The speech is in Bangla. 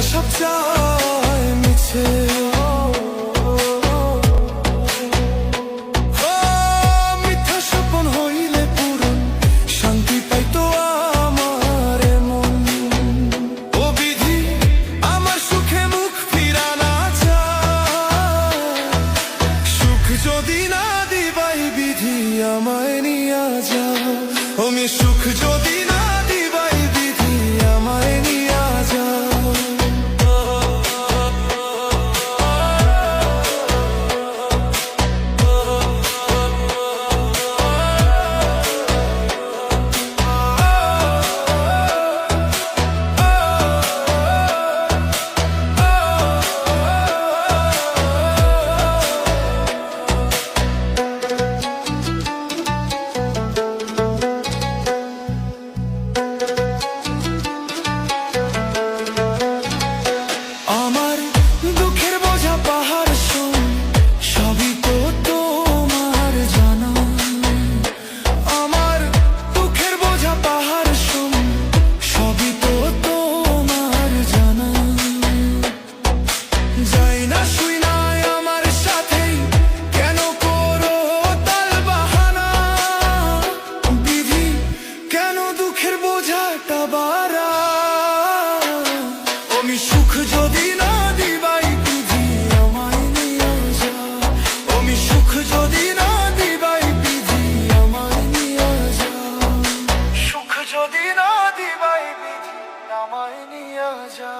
সব চায় মিছে, মিথ্যা স্বপ্ন হইলে পূরণ, শান্তি পাইতো আমার মন। ও বিধি আমার সুখে মুখ ফিরানা চায়, সুখ যদি না দিবাই বিধি আমায় নিয়া যা। আমি সুখ যদি না দিবাই বিধি আমায় নিয়া যা। আমার দুঃখের বোঝা পাহাড় শোন, সবই তো তোমার জানা। আমার দুঃখের বোঝা পাহাড় শোন, সবই তো তোমার জানা। যাই না শুই না আমার সাথেই, কেন করো তাল বাহানা। বিধি কেন দুঃখের বোঝাটা বাড়া। আমি সুখ যদি না দিবাই বিধি আমায় নিয়া যা। আমি সুখ যদি না দিবাই বিধি আমায় নিয়া যা। সুখ যদি না দিবাই বিধি আমায় নিয়া যা।